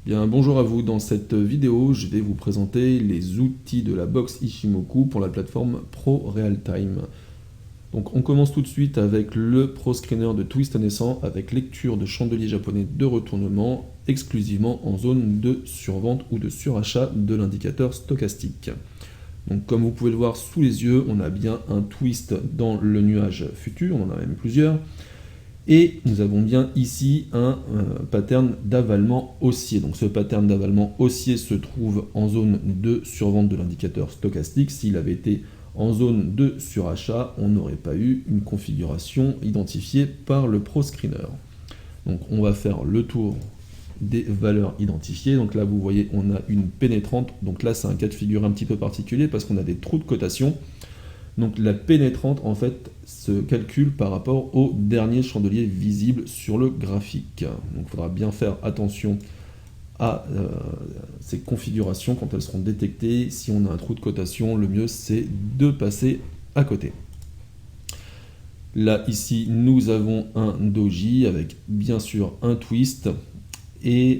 Bien, bonjour à vous. Dans cette vidéo, je vais vous présenter les outils de la box Ishimoku pour la plateforme Pro Realtime. Donc, on commence tout de suite avec le Pro Screener de Twist Naissant avec lecture de chandelier japonais de retournement exclusivement en zone de survente ou de surachat de l'indicateur stochastique. Donc, comme vous pouvez le voir sous les yeux, on a bien un twist dans le nuage futur, on en a même plusieurs. Et nous avons bien ici un pattern d'avalement haussier. Donc ce pattern d'avalement haussier se trouve en zone de survente de l'indicateur stochastique. S'il avait été en zone de surachat, on n'aurait pas eu une configuration identifiée par le Pro Screener. Donc on va faire le tour des valeurs identifiées. Donc là vous voyez on a une pénétrante. Donc là c'est un cas de figure un petit peu particulier parce qu'on a des trous de cotation. Donc la pénétrante en fait se calcule par rapport au dernier chandelier visible sur le graphique. Donc il faudra bien faire attention à ces configurations quand elles seront détectées. Si on a un trou de cotation, le mieux c'est de passer à côté. Là ici nous avons un doji avec bien sûr un twist et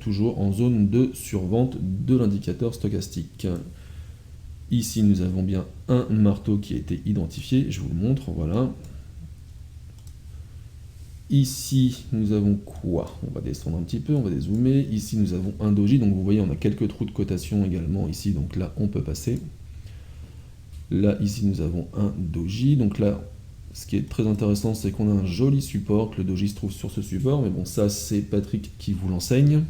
toujours en zone de survente de l'indicateur stochastique. Ici, nous avons bien un marteau qui a été identifié. Je vous le montre, voilà. Ici, nous avons quoi? On va descendre un petit peu, on va dézoomer. Ici, nous avons un doji. Donc, vous voyez, on a quelques trous de cotation également ici. Donc là, on peut passer. Là, ici, nous avons un doji. Donc là, ce qui est très intéressant, c'est qu'on a un joli support. Que le doji se trouve sur ce support. Mais bon, ça, c'est Patrick qui vous l'enseigne.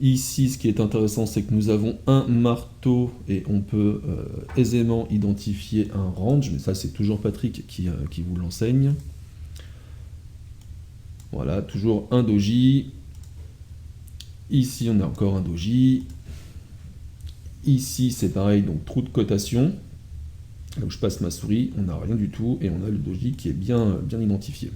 Ici, ce qui est intéressant, c'est que nous avons un marteau et on peut aisément identifier un range, mais ça, c'est toujours Patrick qui vous l'enseigne. Voilà, toujours un doji. Ici, on a encore un doji. Ici, c'est pareil, donc trou de cotation. Là où je passe ma souris, on n'a rien du tout et on a le doji qui est bien identifié.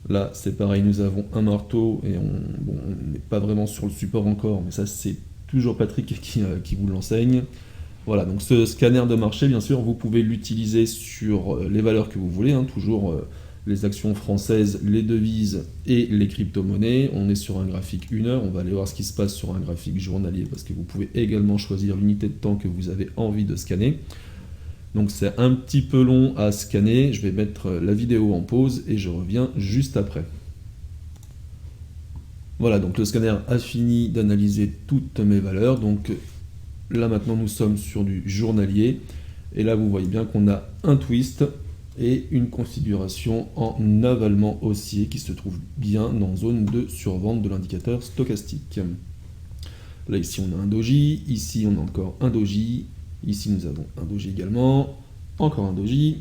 Là, c'est pareil, nous avons un marteau et on n'est pas vraiment sur le support encore, mais ça, c'est toujours Patrick qui vous l'enseigne. Voilà, donc ce scanner de marché, bien sûr, vous pouvez l'utiliser sur les valeurs que vous voulez, hein, toujours les actions françaises, les devises et les crypto-monnaies. On est sur un graphique 1 heure, on va aller voir ce qui se passe sur un graphique journalier, parce que vous pouvez également choisir l'unité de temps que vous avez envie de scanner. Donc c'est un petit peu long à scanner, je vais mettre la vidéo en pause et je reviens juste après. Voilà, donc le scanner a fini d'analyser toutes mes valeurs, donc là maintenant nous sommes sur du journalier, et là vous voyez bien qu'on a un twist et une configuration en avalement haussier qui se trouve bien en zone de survente de l'indicateur stochastique. Là ici on a un doji, ici on a encore un doji, ici nous avons un doji également, encore un doji,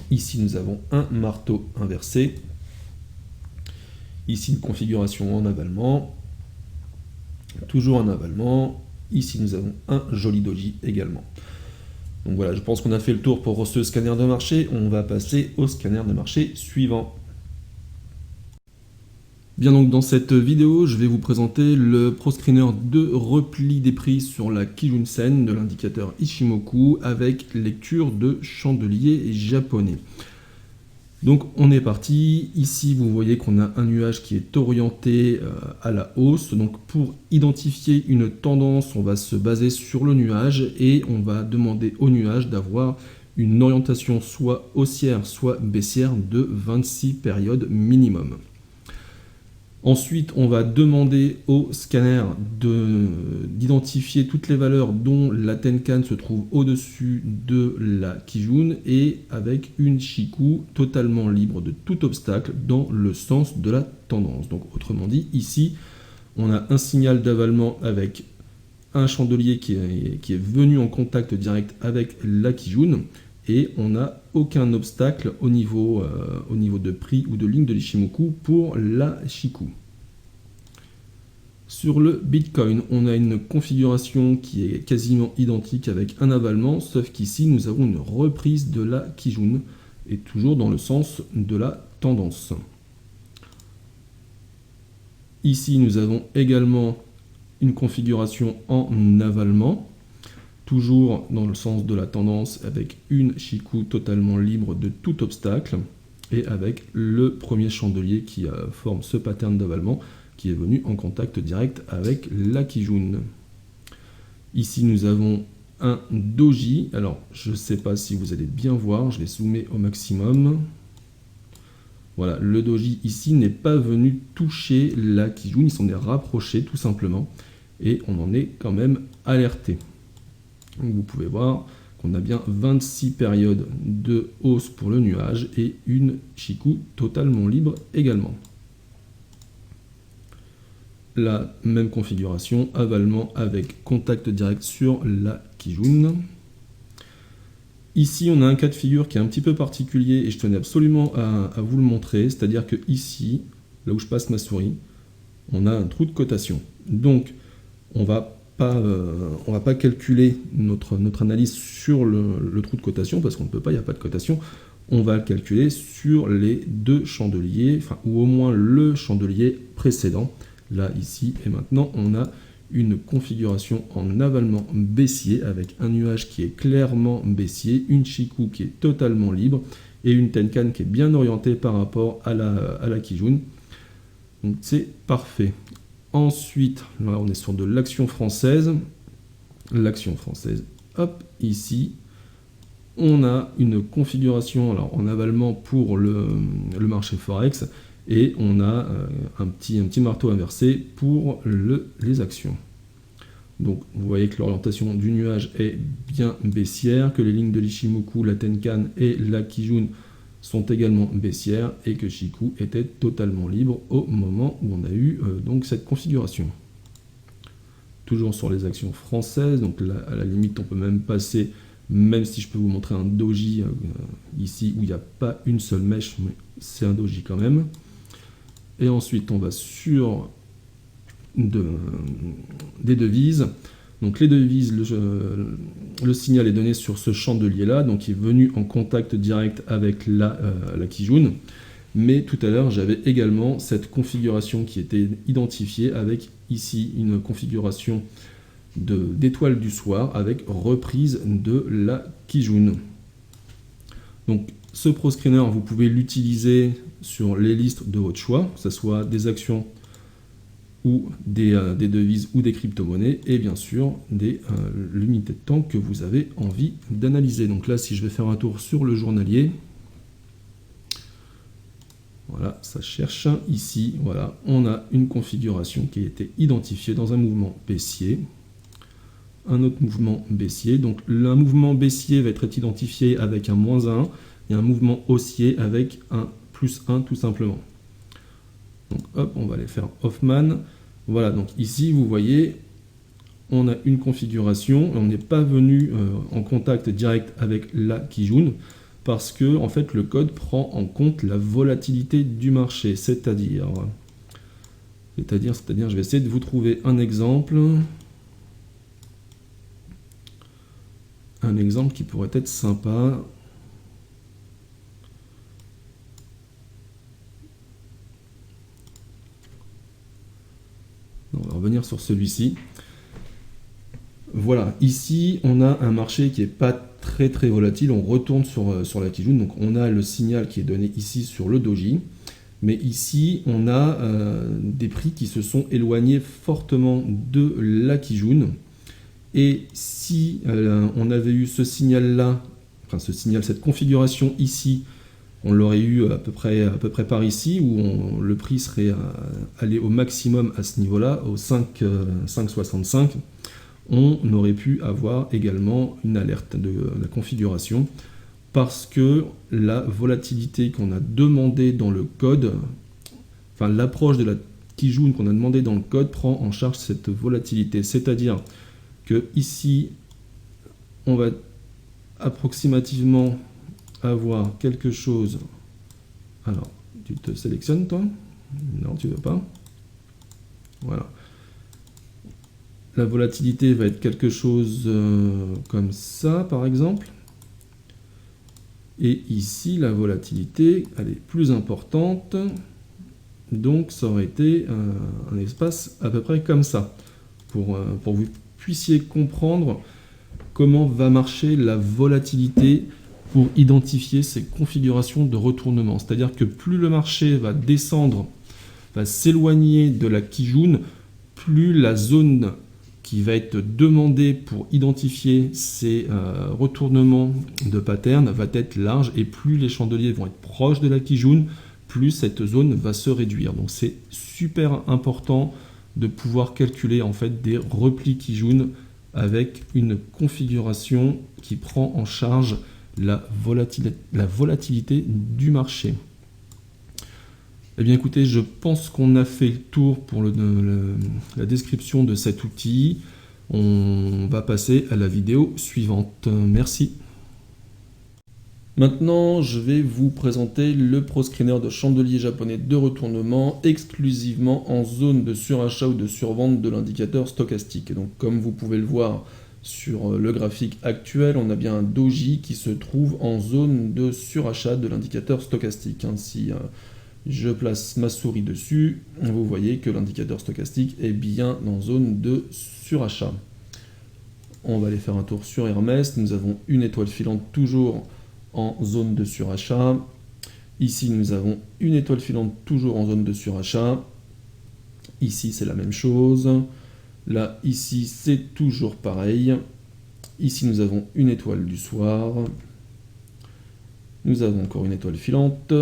ici nous avons un marteau inversé, ici une configuration en avalement, toujours un avalement, ici nous avons un joli doji également. Donc voilà, je pense qu'on a fait le tour pour ce scanner de marché, on va passer au scanner de marché suivant. Bien, donc dans cette vidéo, je vais vous présenter le Pro Screener de repli des prix sur la Kijun-sen de l'indicateur Ishimoku avec lecture de chandelier japonais. Donc on est parti, ici vous voyez qu'on a un nuage qui est orienté à la hausse, donc pour identifier une tendance, on va se baser sur le nuage et on va demander au nuage d'avoir une orientation soit haussière soit baissière de 26 périodes minimum. Ensuite, on va demander au scanner d'identifier toutes les valeurs dont la Tenkan se trouve au-dessus de la Kijun et avec une Chikou totalement libre de tout obstacle dans le sens de la tendance. Donc, autrement dit, ici, on a un signal d'avalement avec un chandelier qui est venu en contact direct avec la Kijun et on n'a aucun obstacle au niveau de prix ou de ligne de l'Ishimoku pour la Chikou. Sur le Bitcoin, on a une configuration qui est quasiment identique avec un avalement, sauf qu'ici nous avons une reprise de la Kijun et toujours dans le sens de la tendance. Ici nous avons également une configuration en avalement, toujours dans le sens de la tendance avec une Chikou totalement libre de tout obstacle. et avec le premier chandelier qui forme ce pattern d'avalement qui est venu en contact direct avec la Kijun. Ici nous avons un doji. Alors je ne sais pas si vous allez bien voir, je les soumets au maximum. Voilà, le doji ici n'est pas venu toucher la Kijun, il s'en est rapproché tout simplement, et on en est quand même alerté. Donc, vous pouvez voir qu'on a bien 26 périodes de hausse pour le nuage et une Chikou totalement libre également. La même configuration, avalement avec contact direct sur la Kijun. Ici, on a un cas de figure qui est un petit peu particulier et je tenais absolument à vous le montrer, c'est-à-dire que ici, là où je passe ma souris, on a un trou de cotation. Donc, on va pas calculer notre analyse sur le trou de cotation, parce qu'on ne peut pas, il n'y a pas de cotation. On va le calculer sur les deux chandeliers, enfin, ou au moins le chandelier précédent. Là, ici, et maintenant, on a une configuration en avalement baissier, avec un nuage qui est clairement baissier, une Chikou qui est totalement libre, et une Tenkan qui est bien orientée par rapport à la Kijun. Donc c'est parfait. Ensuite, là on est sur de l'action française. L'action française, hop, ici, on a une configuration alors, en avalement pour le marché Forex, et on a un petit marteau inversé pour les actions. Donc vous voyez que l'orientation du nuage est bien baissière, que les lignes de l'Ichimoku, la Tenkan et la Kijun sont également baissières, et que Chikou était totalement libre au moment où on a eu donc cette configuration. Toujours sur les actions françaises, donc là, à la limite on peut même passer, même si je peux vous montrer un doji ici où il n'y a pas une seule mèche, mais c'est un doji quand même. Et ensuite on va sur des devises. Donc les devises, le signal est donné sur ce chandelier là, donc il est venu en contact direct avec la Kijun. Mais tout à l'heure j'avais également cette configuration qui était identifiée avec ici une configuration d'étoile du soir avec reprise de la Kijun. Donc ce ProScreener, vous pouvez l'utiliser sur les listes de votre choix, que ce soit des actions ou des devises ou des crypto-monnaies, et bien sûr des unités de temps que vous avez envie d'analyser. Donc là, si je vais faire un tour sur le journalier, voilà, ça cherche ici, voilà, on a une configuration qui a été identifiée dans un mouvement baissier, un autre mouvement baissier. Donc un mouvement baissier va être identifié avec un -1 et un mouvement haussier avec un +1 tout simplement. Donc hop, on va aller faire Hoffman. Voilà, donc ici vous voyez, on a une configuration, on n'est pas venu en contact direct avec la Kijun, parce que en fait le code prend en compte la volatilité du marché, c'est-à-dire, je vais essayer de vous trouver un exemple qui pourrait être sympa. On va revenir sur celui-ci. Voilà, ici on a un marché qui n'est pas très volatile. On retourne sur la Kijun, donc on a le signal qui est donné ici sur le doji, mais ici on a des prix qui se sont éloignés fortement de la Kijun, et si on avait eu ce signal là, enfin cette configuration ici, on l'aurait eu à peu près par ici, où le prix serait allé au maximum à ce niveau-là, au 5,65. On aurait pu avoir également une alerte de la configuration, parce que la volatilité qu'on a demandé dans le code, enfin l'approche de la Kijun qu'on a demandé dans le code prend en charge cette volatilité. C'est-à-dire que ici, on va approximativement avoir quelque chose. Alors, tu te sélectionnes toi? Non, tu veux pas. Voilà. La volatilité va être quelque chose comme ça, par exemple. Et ici, la volatilité, elle est plus importante. Donc, ça aurait été un espace à peu près comme ça. Pour que vous puissiez comprendre comment va marcher la volatilité pour identifier ces configurations de retournement. C'est-à-dire que plus le marché va descendre, va s'éloigner de la Kijun, plus la zone qui va être demandée pour identifier ces retournements de pattern va être large, et plus les chandeliers vont être proches de la Kijun, plus cette zone va se réduire. Donc c'est super important de pouvoir calculer en fait des replis Kijun avec une configuration qui prend en charge la volatilité du marché. Eh bien écoutez, je pense qu'on a fait le tour pour la description de cet outil. On va passer à la vidéo suivante. Merci. Maintenant, je vais vous présenter le ProScreener de chandelier japonais de retournement exclusivement en zone de surachat ou de survente de l'indicateur stochastique. Donc comme vous pouvez le voir sur le graphique actuel, on a bien un doji qui se trouve en zone de surachat de l'indicateur stochastique. Si je place ma souris dessus, vous voyez que l'indicateur stochastique est bien en zone de surachat. On va aller faire un tour sur Hermès. Nous avons une étoile filante toujours en zone de surachat. Ici, nous avons une étoile filante toujours en zone de surachat. Ici, c'est la même chose. Là, ici, c'est toujours pareil. Ici, nous avons une étoile du soir. Nous avons encore une étoile filante,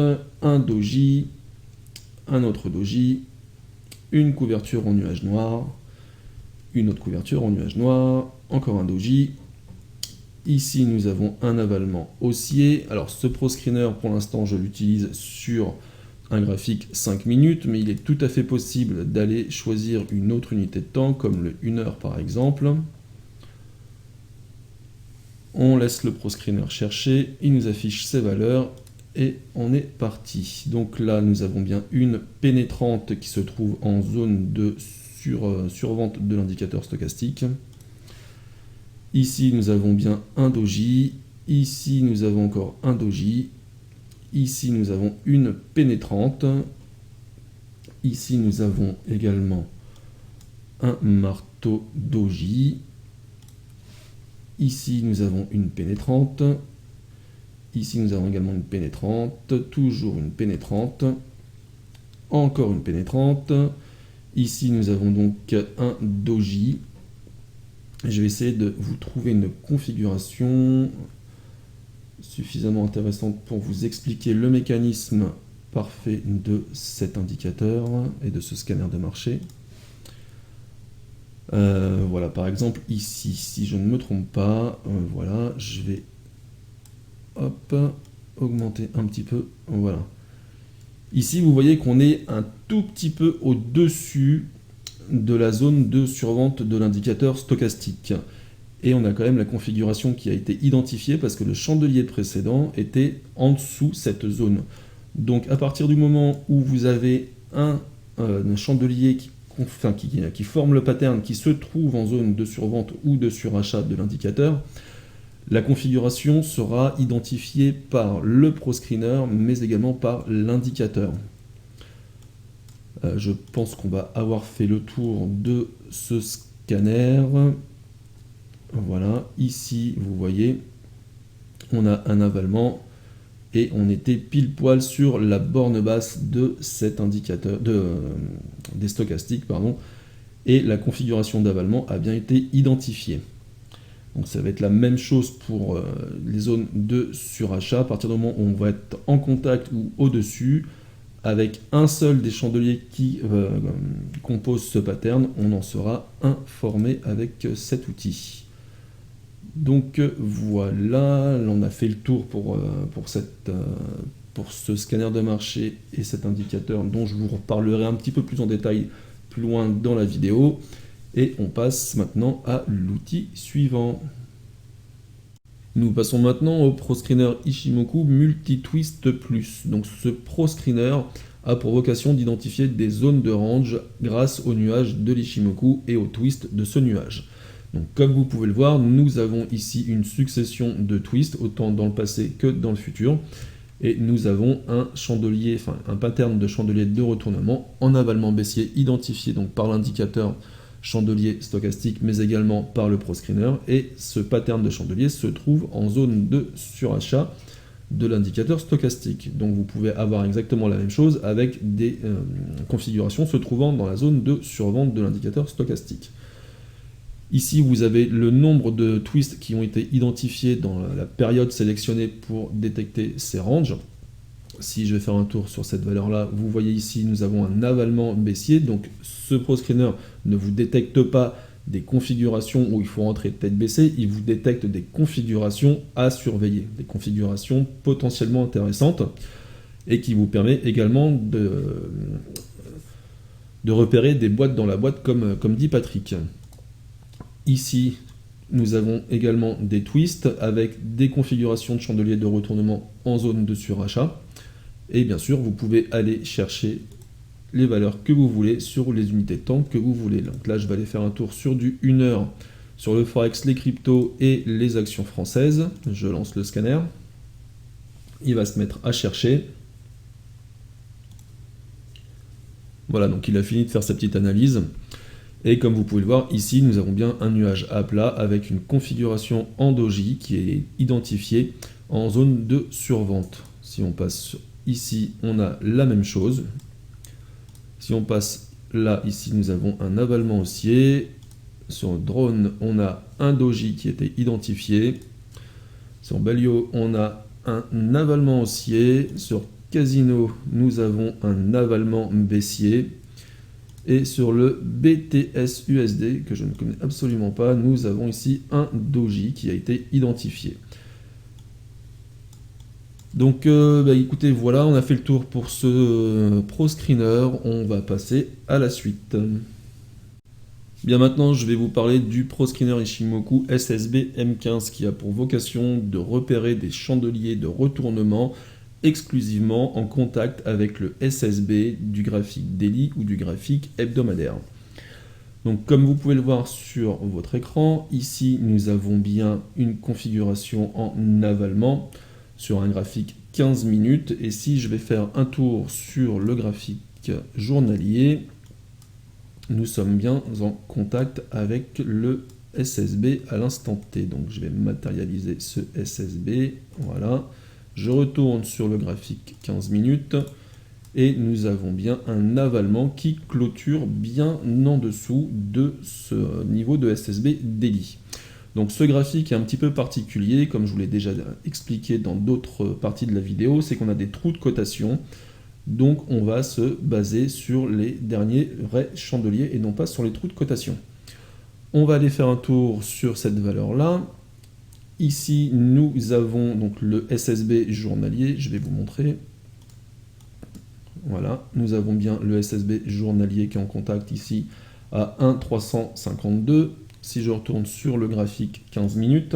un doji, un autre doji, une couverture en nuage noir, une autre couverture en nuage noir, encore un doji. Ici, nous avons un avalement haussier. Alors, ce ProScreener, pour l'instant, je l'utilise sur un graphique 5 minutes, mais il est tout à fait possible d'aller choisir une autre unité de temps, comme le 1 heure par exemple. On laisse le ProScreener chercher, il nous affiche ses valeurs, et on est parti. Donc là, nous avons bien une pénétrante qui se trouve en zone de survente de l'indicateur stochastique. Ici, nous avons bien un doji. Ici, nous avons encore un doji. Ici, nous avons une pénétrante. Ici, nous avons également un marteau doji. Ici, nous avons une pénétrante. Ici, nous avons également une pénétrante. Toujours une pénétrante. Encore une pénétrante. Ici, nous avons donc un doji. Je vais essayer de vous trouver une configuration suffisamment intéressante pour vous expliquer le mécanisme parfait de cet indicateur et de ce scanner de marché. Voilà, par exemple ici, si je ne me trompe pas, voilà, je vais augmenter un petit peu, voilà. Ici, vous voyez qu'on est un tout petit peu au-dessus de la zone de survente de l'indicateur stochastique. Et on a quand même la configuration qui a été identifiée parce que le chandelier précédent était en dessous cette zone. Donc à partir du moment où vous avez un chandelier qui forme le pattern, qui se trouve en zone de survente ou de surachat de l'indicateur, la configuration sera identifiée par le ProScreener, mais également par l'indicateur. Je pense qu'on va avoir fait le tour de ce scanner. Voilà, ici, vous voyez, on a un avalement et on était pile poil sur la borne basse de cet indicateur, des stochastiques, pardon, et la configuration d'avalement a bien été identifiée. Donc ça va être la même chose pour les zones de surachat. À partir du moment où on va être en contact ou au-dessus, avec un seul des chandeliers qui compose ce pattern, on en sera informé avec cet outil. Donc voilà, on a fait le tour pour ce scanner de marché et cet indicateur dont je vous reparlerai un petit peu plus en détail plus loin dans la vidéo. Et on passe maintenant à l'outil suivant. Nous passons maintenant au ProScreener Ichimoku Multi-Twist Plus. Donc ce ProScreener a pour vocation d'identifier des zones de range grâce au nuage de l'Ichimoku et au twist de ce nuage. Donc comme vous pouvez le voir, nous avons ici une succession de twists, autant dans le passé que dans le futur. Et nous avons un chandelier, un pattern de chandelier de retournement en avalement baissier identifié donc par l'indicateur chandelier stochastique, mais également par le ProScreener. Et ce pattern de chandelier se trouve en zone de surachat de l'indicateur stochastique. Donc vous pouvez avoir exactement la même chose avec des configurations se trouvant dans la zone de survente de l'indicateur stochastique. Ici, vous avez le nombre de twists qui ont été identifiés dans la période sélectionnée pour détecter ces ranges. Si je vais faire un tour sur cette valeur-là, vous voyez ici, nous avons un avalement baissier. Donc ce ProScreener ne vous détecte pas des configurations où il faut rentrer tête baissée, il vous détecte des configurations à surveiller, des configurations potentiellement intéressantes, et qui vous permet également de repérer des boîtes dans la boîte, comme dit Patrick. Ici, nous avons également des twists avec des configurations de chandelier de retournement en zone de surachat. Et bien sûr, vous pouvez aller chercher les valeurs que vous voulez sur les unités de temps que vous voulez. Donc là, je vais aller faire un tour sur du 1 heure, sur le Forex, les cryptos et les actions françaises. Je lance le scanner. Il va se mettre à chercher. Voilà, donc il a fini de faire sa petite analyse. Et comme vous pouvez le voir, ici, nous avons bien un nuage à plat avec une configuration en doji qui est identifiée en zone de survente. Si on passe ici, on a la même chose. Si on passe là, ici, nous avons un avalement haussier. Sur drone, on a un doji qui était identifié. Sur Balio, on a un avalement haussier. Sur Casino, nous avons un avalement baissier. Et sur le BTS USD, que je ne connais absolument pas, nous avons ici un doji qui a été identifié. Donc écoutez, voilà, on a fait le tour pour ce ProScreener, on va passer à la suite. Bien, maintenant je vais vous parler du ProScreener Ichimoku SSB M15 qui a pour vocation de repérer des chandeliers de retournement exclusivement en contact avec le SSB du graphique daily ou du graphique hebdomadaire. Donc comme vous pouvez le voir sur votre écran, ici nous avons bien une configuration en avalement sur un graphique 15 minutes, et si je vais faire un tour sur le graphique journalier, nous sommes bien en contact avec le SSB à l'instant T. Donc je vais matérialiser ce SSB, voilà. Je retourne sur le graphique 15 minutes et nous avons bien un avalement qui clôture bien en dessous de ce niveau de SSB daily. Donc ce graphique est un petit peu particulier, comme je vous l'ai déjà expliqué dans d'autres parties de la vidéo, c'est qu'on a des trous de cotation, donc on va se baser sur les derniers vrais chandeliers et non pas sur les trous de cotation. On va aller faire un tour sur cette valeur-là. Ici, nous avons donc le SSB journalier, je vais vous montrer. Voilà, nous avons bien le SSB journalier qui est en contact ici à 1,352. Si je retourne sur le graphique 15 minutes,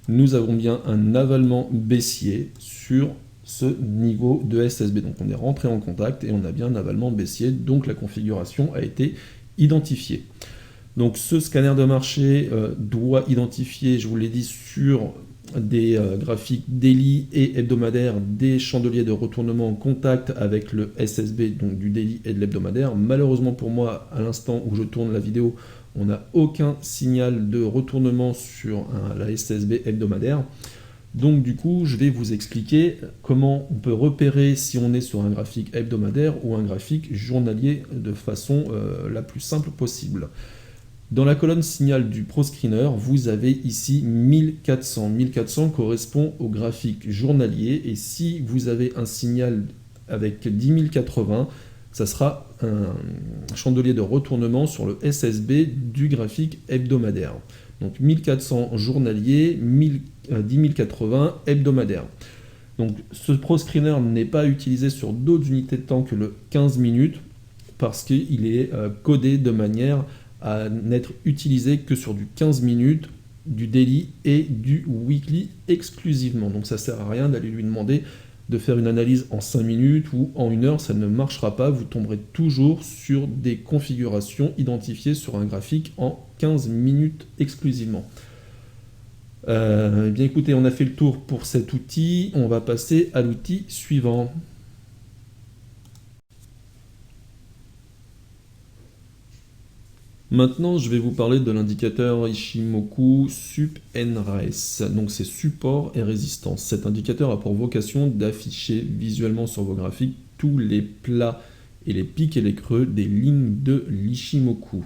nous avons bien un avalement baissier sur ce niveau de SSB. Donc on est rentré en contact et on a bien un avalement baissier, donc la configuration a été identifiée. Donc ce scanner de marché doit identifier, je vous l'ai dit, sur des graphiques daily et hebdomadaires, des chandeliers de retournement en contact avec le SSB, donc du daily et de l'hebdomadaire. Malheureusement pour moi, à l'instant où je tourne la vidéo, on n'a aucun signal de retournement sur la SSB hebdomadaire. Donc du coup, je vais vous expliquer comment on peut repérer si on est sur un graphique hebdomadaire ou un graphique journalier de façon la plus simple possible. Dans la colonne signal du ProScreener, vous avez ici 1400. 1400 correspond au graphique journalier, et si vous avez un signal avec 10 080, ça sera un chandelier de retournement sur le SSB du graphique hebdomadaire. Donc 1400 journalier, 10 080 hebdomadaire. Donc ce ProScreener n'est pas utilisé sur d'autres unités de temps que le 15 minutes, parce qu'il est codé de manière à n'être utilisé que sur du 15 minutes, du daily et du weekly exclusivement. Donc ça ne sert à rien d'aller lui demander de faire une analyse en 5 minutes ou en 1 heure, ça ne marchera pas, vous tomberez toujours sur des configurations identifiées sur un graphique en 15 minutes exclusivement. Bien écoutez, on a fait le tour pour cet outil, on va passer à l'outil suivant. Maintenant, je vais vous parler de l'indicateur Ishimoku SUP-NRES. Donc c'est support et résistance. Cet indicateur a pour vocation d'afficher visuellement sur vos graphiques tous les plats et les pics et les creux des lignes de l'Ishimoku.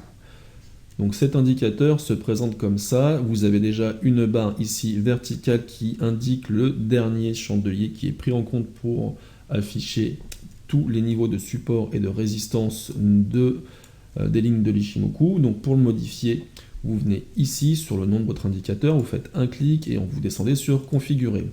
Donc cet indicateur se présente comme ça. Vous avez déjà une barre ici verticale qui indique le dernier chandelier qui est pris en compte pour afficher tous les niveaux de support et de résistance des lignes de l'Ishimoku. Donc pour le modifier, vous venez ici sur le nom de votre indicateur, vous faites un clic et vous descendez sur configurer.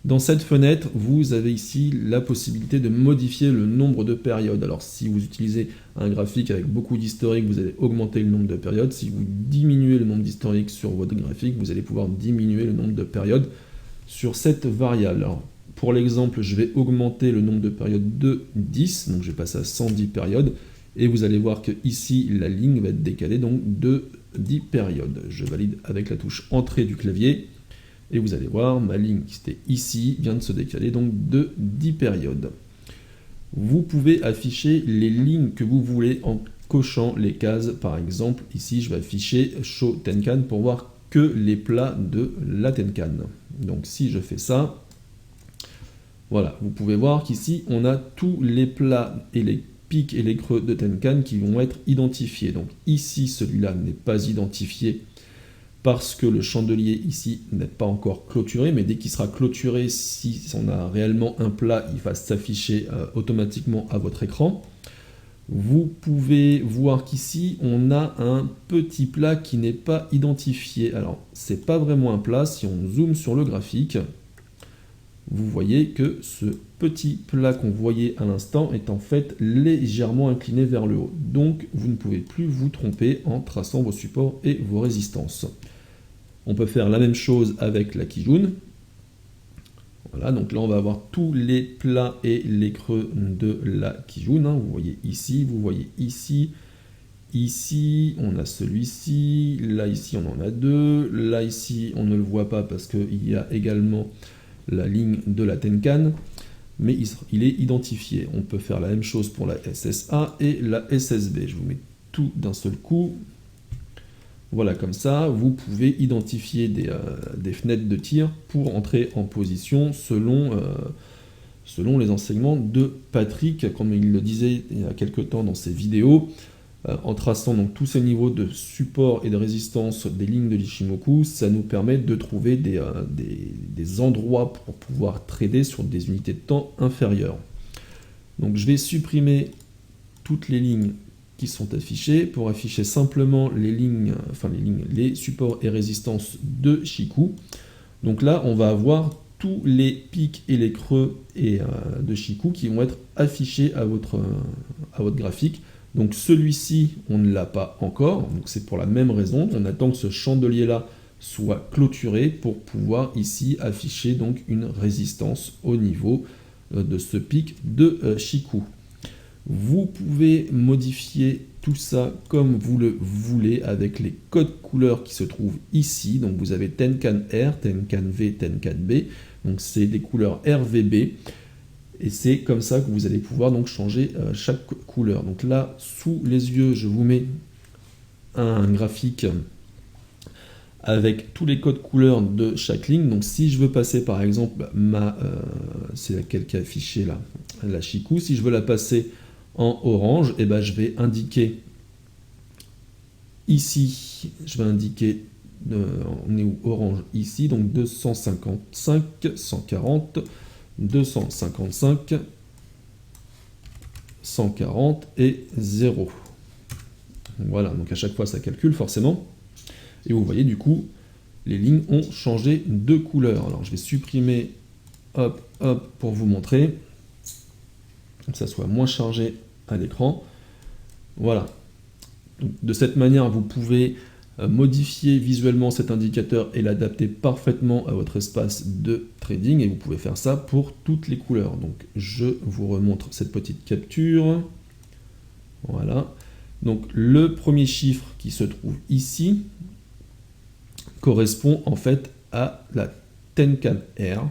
Dans cette fenêtre, vous avez ici la possibilité de modifier le nombre de périodes. Alors si vous utilisez un graphique avec beaucoup d'historique, vous allez augmenter le nombre de périodes. Si vous diminuez le nombre d'historique sur votre graphique, vous allez pouvoir diminuer le nombre de périodes sur cette variable. Alors, pour l'exemple, je vais augmenter le nombre de périodes de 10, donc je vais passer à 110 périodes, et vous allez voir que ici la ligne va être décalée donc de 10 périodes. Je valide avec la touche entrée du clavier. Et vous allez voir, ma ligne qui était ici vient de se décaler donc de 10 périodes. Vous pouvez afficher les lignes que vous voulez en cochant les cases. Par exemple, ici, je vais afficher Show Tenkan pour voir que les plats de la Tenkan. Donc si je fais ça, voilà, vous pouvez voir qu'ici, on a tous les plats et les pics et les creux de Tenkan qui vont être identifiés. Donc ici, celui-là n'est pas identifié parce que le chandelier ici n'est pas encore clôturé, mais dès qu'il sera clôturé, si on a réellement un plat, il va s'afficher automatiquement à votre écran. Vous pouvez voir qu'ici, on a un petit plat qui n'est pas identifié. Alors, c'est pas vraiment un plat, si on zoome sur le graphique, vous voyez que ce petit plat qu'on voyait à l'instant est en fait légèrement incliné vers le haut. Donc, vous ne pouvez plus vous tromper en traçant vos supports et vos résistances. On peut faire la même chose avec la Kijun. Voilà, donc là on va avoir tous les plats et les creux de la Kijun. Vous voyez ici, vous voyez ici. Ici, on a celui-ci. Là, ici, on en a deux. Là, ici, on ne le voit pas parce qu'il y a également la ligne de la Tenkan. Mais il est identifié. On peut faire la même chose pour la SSA et la SSB. Je vous mets tout d'un seul coup. Voilà, comme ça, vous pouvez identifier des fenêtres de tir pour entrer en position selon les enseignements de Patrick, comme il le disait il y a quelques temps dans ses vidéos. En traçant donc tous ces niveaux de support et de résistance des lignes de l'Ishimoku, ça nous permet de trouver des endroits pour pouvoir trader sur des unités de temps inférieures. Donc je vais supprimer toutes les lignes qui sont affichées pour afficher simplement les supports et résistances de Shiku. Donc là, on va avoir tous les pics et les creux de Shiku qui vont être affichés à votre graphique. Donc celui-ci, on ne l'a pas encore, donc c'est pour la même raison. On attend que ce chandelier-là soit clôturé pour pouvoir ici afficher donc une résistance au niveau de ce pic de Shiku. Vous pouvez modifier tout ça comme vous le voulez avec les codes couleurs qui se trouvent ici. Donc vous avez Tenkan R, Tenkan V, Tenkan B. Donc c'est des couleurs RVB. Et c'est comme ça que vous allez pouvoir donc changer chaque couleur. Donc là, sous les yeux, je vous mets un graphique avec tous les codes couleurs de chaque ligne. Donc si je veux passer par exemple c'est laquelle qui est affichée là, la Shiku, si je veux la passer en orange, et ben je vais indiquer ici, je vais indiquer, on est où, orange ici, donc 255, 140, 255, 140 et 0. Voilà, donc à chaque fois ça calcule forcément. Et vous voyez du coup, les lignes ont changé de couleur. Alors je vais supprimer, hop, hop, pour vous montrer, que ça soit moins chargé à l'écran. Voilà. Donc, de cette manière, vous pouvez modifier visuellement cet indicateur et l'adapter parfaitement à votre espace de trading, et vous pouvez faire ça pour toutes les couleurs. Donc je vous remontre cette petite capture. Voilà. Donc le premier chiffre qui se trouve ici correspond en fait à la Tenkan R.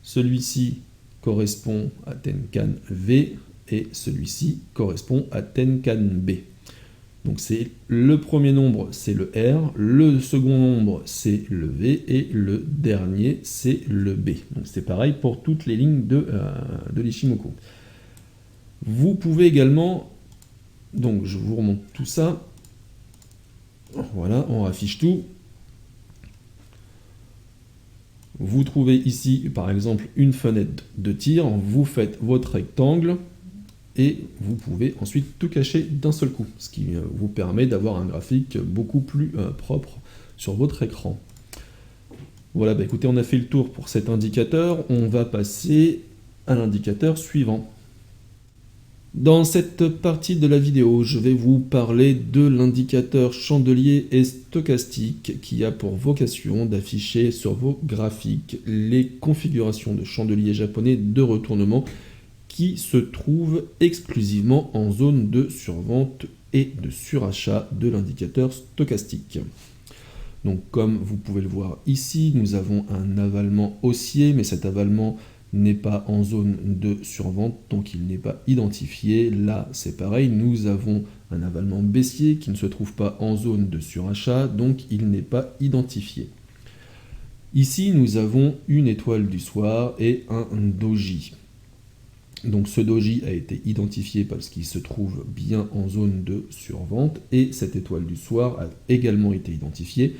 Celui-ci correspond à Tenkan V et celui-ci correspond à Tenkan B. Donc c'est le premier nombre, c'est le R, le second nombre, c'est le V, et le dernier, c'est le B. Donc c'est pareil pour toutes les lignes de l'Ishimoku. Vous pouvez également, donc je vous remonte tout ça, voilà, on affiche tout. Vous trouvez ici, par exemple, une fenêtre de tir, vous faites votre rectangle, et vous pouvez ensuite tout cacher d'un seul coup, ce qui vous permet d'avoir un graphique beaucoup plus propre sur votre écran. Voilà, bah écoutez, on a fait le tour pour cet indicateur, on va passer à l'indicateur suivant. Dans cette partie de la vidéo, je vais vous parler de l'indicateur chandelier et stochastique qui a pour vocation d'afficher sur vos graphiques les configurations de chandeliers japonais de retournement qui se trouvent exclusivement en zone de survente et de surachat de l'indicateur stochastique. Donc comme vous pouvez le voir ici, nous avons un avalement haussier, mais cet avalement n'est pas en zone de survente, donc il n'est pas identifié. Là, c'est pareil, nous avons un avalement baissier qui ne se trouve pas en zone de surachat, donc il n'est pas identifié. Ici, nous avons une étoile du soir et un doji. Donc ce doji a été identifié parce qu'il se trouve bien en zone de survente, et cette étoile du soir a également été identifiée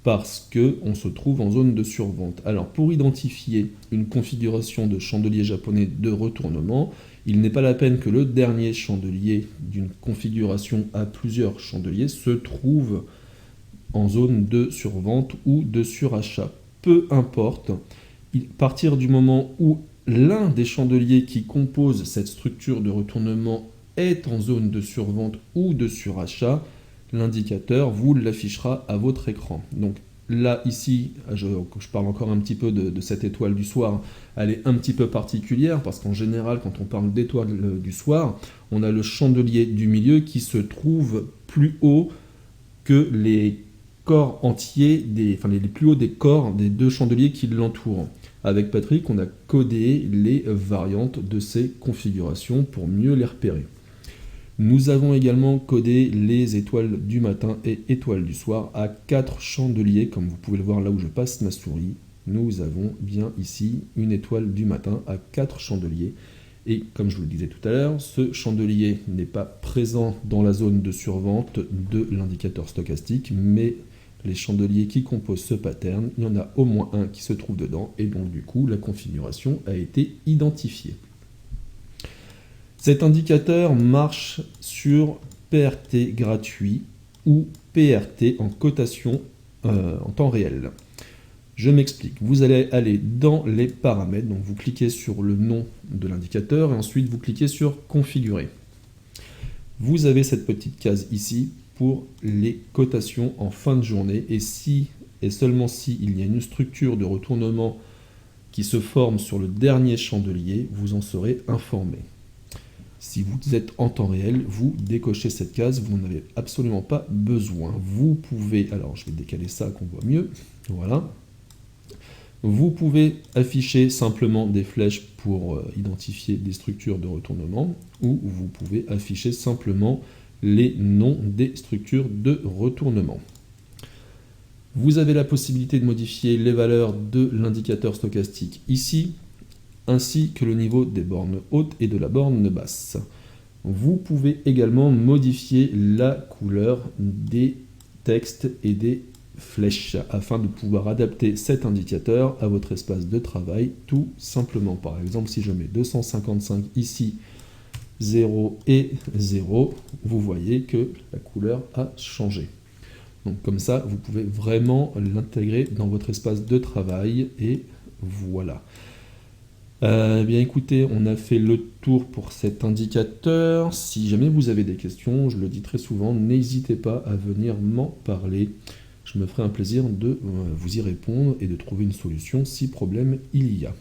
parce qu'on se trouve en zone de survente. Alors pour identifier une configuration de chandelier japonais de retournement, il n'est pas la peine que le dernier chandelier d'une configuration à plusieurs chandeliers se trouve en zone de survente ou de surachat. Peu importe, à partir du moment où l'un des chandeliers qui composent cette structure de retournement est en zone de survente ou de surachat, l'indicateur vous l'affichera à votre écran. Donc là, ici, je parle encore un petit peu de cette étoile du soir, elle est un petit peu particulière parce qu'en général, quand on parle d'étoile du soir, on a le chandelier du milieu qui se trouve plus haut que les corps entiers, les plus hauts des corps des deux chandeliers qui l'entourent. Avec Patrick, on a codé les variantes de ces configurations pour mieux les repérer. Nous avons également codé les étoiles du matin et étoiles du soir à 4 chandeliers, comme vous pouvez le voir là où je passe ma souris. Nous avons bien ici une étoile du matin à 4 chandeliers. Et comme je vous le disais tout à l'heure, ce chandelier n'est pas présent dans la zone de survente de l'indicateur stochastique, mais les chandeliers qui composent ce pattern, il y en a au moins un qui se trouve dedans, et donc du coup, la configuration a été identifiée. Cet indicateur marche sur PRT gratuit ou PRT en cotation en temps réel. Je m'explique. Vous allez aller dans les paramètres, donc vous cliquez sur le nom de l'indicateur, et ensuite vous cliquez sur Configurer. Vous avez cette petite case ici pour les cotations en fin de journée, et si et seulement si il y a une structure de retournement qui se forme sur le dernier chandelier, vous en serez informé. Si vous êtes en temps réel, vous décochez cette case, vous n'en avez absolument pas besoin. Vous pouvez, alors je vais décaler ça qu'on voit mieux, voilà. Vous pouvez afficher simplement des flèches pour identifier des structures de retournement, ou vous pouvez afficher simplement les noms des structures de retournement. Vous avez la possibilité de modifier les valeurs de l'indicateur stochastique ici, ainsi que le niveau des bornes hautes et de la borne basse. Vous pouvez également modifier la couleur des textes et des flèches afin de pouvoir adapter cet indicateur à votre espace de travail tout simplement. Par exemple, si je mets 255 ici, 0 et 0, vous voyez que la couleur a changé. Donc comme ça, vous pouvez vraiment l'intégrer dans votre espace de travail, et voilà. Bien écoutez, on a fait le tour pour cet indicateur. Si jamais vous avez des questions, je le dis très souvent, n'hésitez pas à venir m'en parler. Je me ferai un plaisir de vous y répondre et de trouver une solution si problème il y a.